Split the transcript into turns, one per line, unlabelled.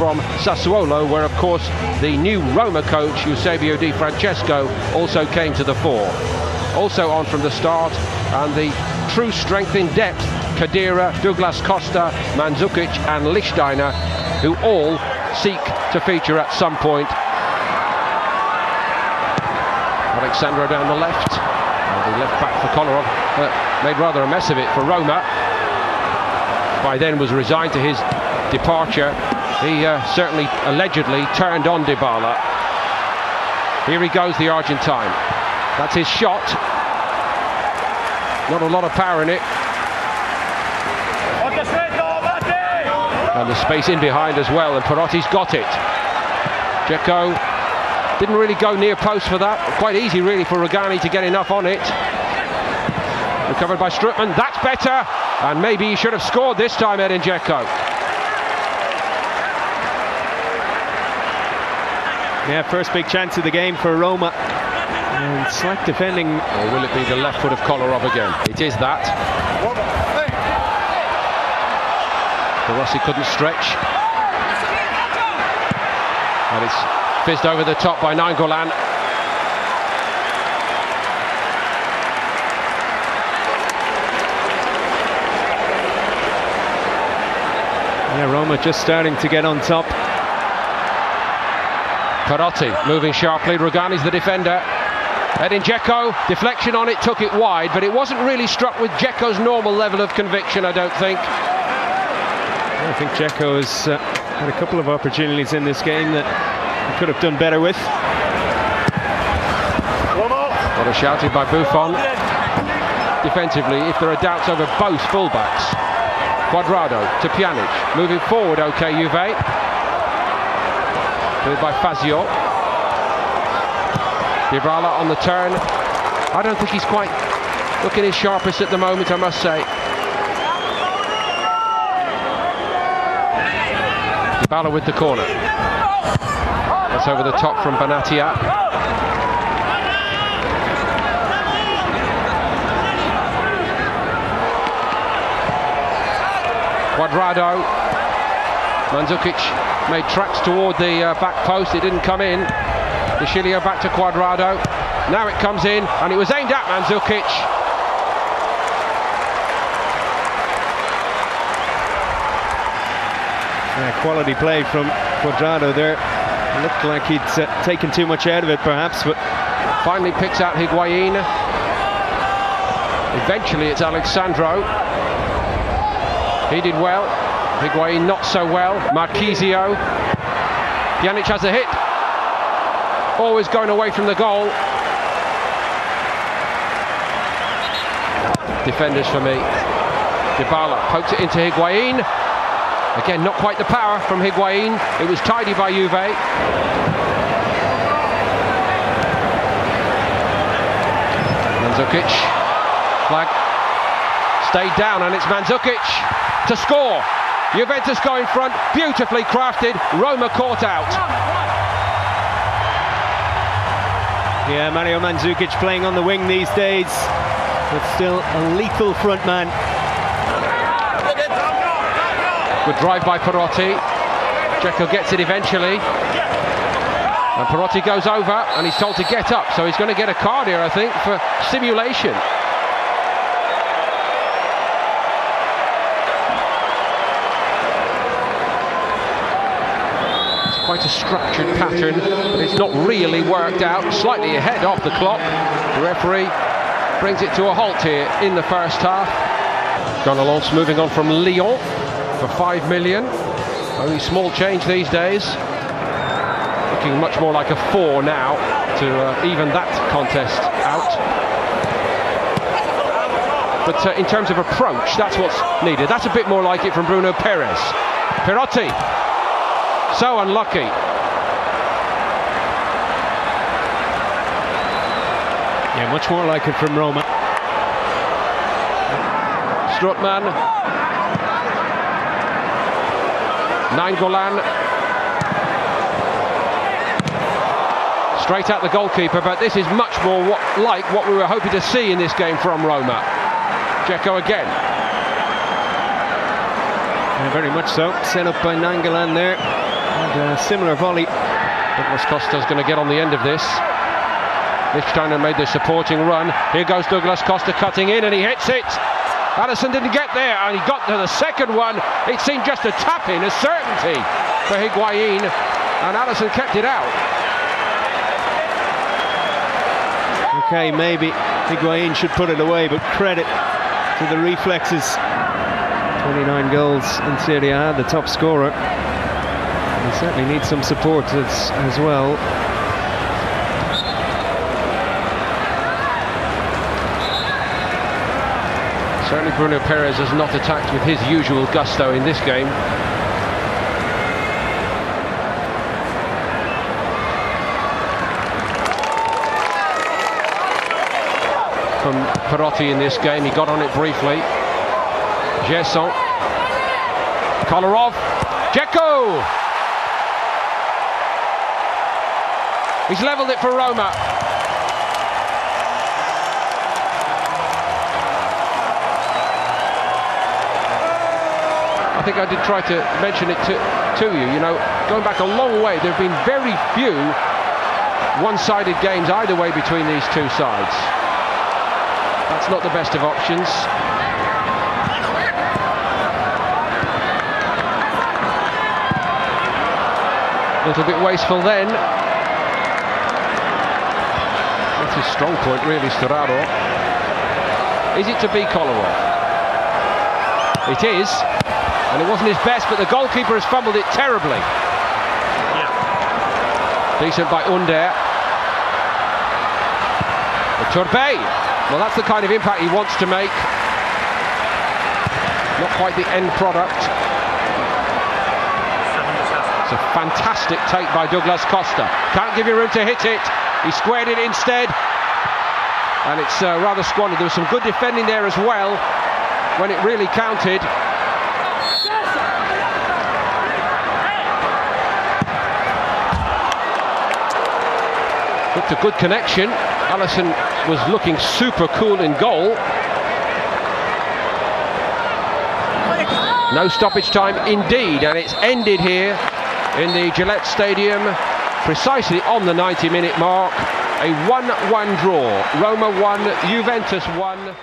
from Sassuolo, where of course the new Roma coach Eusebio Di Francesco also came to the fore. Also on from the start, and the true strength in depth, Khedira, Douglas Costa, Mandzukic and Lichtsteiner, who all seek to feature at some point. Alexandro down the left, and the left back for Kolarov made rather a mess of it for Roma. By then was resigned to his departure. He certainly allegedly turned on Dybala. Here he goes, the Argentine. That's his shot. Not a lot of power in it. And the space in behind as well, and Perotti's got it. Dzeko didn't really go near post for that. Quite easy really for Rugani to get enough on it. Recovered by Strootman, that's better! And maybe he should have scored this time, Edin Dzeko.
Yeah, first big chance of the game for Roma. And slack defending.
Or will it be the left foot of Kolarov again? It is that. Rossi couldn't stretch. And it's fizzed over the top by Nainggolan.
Yeah, Roma just starting to get on top.
Perotti moving sharply. Rugani's the defender. Edin Dzeko, deflection on it, took it wide, but it wasn't really struck with Dzeko's normal level of conviction, I don't think.
I think Dzeko has had a couple of opportunities in this game that he could have done better with.
What a shouted by Buffon. Defensively, if there are doubts over both fullbacks. Cuadrado to Pjanic, moving forward, okay, Juve. Played by Fazio. Dybala on the turn. I don't think he's quite looking his sharpest at the moment, I must say. Dybala with the corner. That's over the top from Benatia. Cuadrado. Mandzukic made tracks toward the back post, it didn't come in. De Chilio back to Cuadrado. Now it comes in, and it was aimed at Mandzukic.
Yeah, quality play from Cuadrado there. It looked like he'd taken too much out of it, perhaps, but
finally picks out Higuain. Eventually it's Alexandro. He did well. Higuain not so well. Marchisio. Pjanic has a hit. Always going away from the goal. Defenders for me. Dybala pokes it into Higuain. Again, not quite the power from Higuain. It was tidy by Juve. Mandzukic. Flag stayed down, and it's Mandzukic to score. Juventus go in front, beautifully crafted. Roma caught out.
Yeah, Mario Mandzukic playing on the wing these days, but still a lethal front man.
Good drive by Perotti. Dzeko gets it eventually. And Perotti goes over, and he's told to get up, so he's going to get a card here, I think, for simulation. Quite a structured pattern, but it's not really worked out. Slightly ahead of the clock. The referee brings it to a halt here in the first half. Gonalons moving on from Lyon for 5 million. Only small change these days. Looking much more like a 4 now to even that contest out. But in terms of approach, that's what's needed. That's a bit more like it from Bruno Perez. Perotti. So unlucky.
Yeah, much more like it from Roma.
Strootman. Nainggolan. Straight at the goalkeeper, but this is much more like what we were hoping to see in this game from Roma. Dzeko again.
Yeah, very much so. Set up by Nainggolan there. And a similar volley.
Douglas Costa's going to get on the end of this. Lichtsteiner made the supporting run. Here goes Douglas Costa cutting in, and he hits it. Alisson didn't get there, and he got to the second one. It seemed just a tap-in, a certainty for Higuain, and Alisson kept it out.
Okay, maybe Higuain should put it away, but credit to the reflexes. 29 goals in Serie A, the top scorer. He certainly needs some support as well.
Certainly Bruno Perez has not attacked with his usual gusto in this game. From Perotti in this game, he got on it briefly. Gerson, Kolarov, Dzeko! He's levelled it for Roma. I think I did try to mention it to you. You know, going back a long way, there have been very few one-sided games either way between these two sides. That's not the best of options. A little bit wasteful then. That's his strong point, really, Sturaro. Is it to be Kolarov? It is. And it wasn't his best, but the goalkeeper has fumbled it terribly. Yeah. Decent by Under. Turbay. Well, that's the kind of impact he wants to make. Not quite the end product. It's a fantastic take by Douglas Costa. Can't give you room to hit it. He squared it instead. And it's rather squandered. There was some good defending there as well when it really counted. Looked a good connection. Alisson was looking super cool in goal. No stoppage time indeed, and it's ended here in the Gillette Stadium precisely on the 90-minute mark. A 1-1 draw. Roma 1, Juventus 1.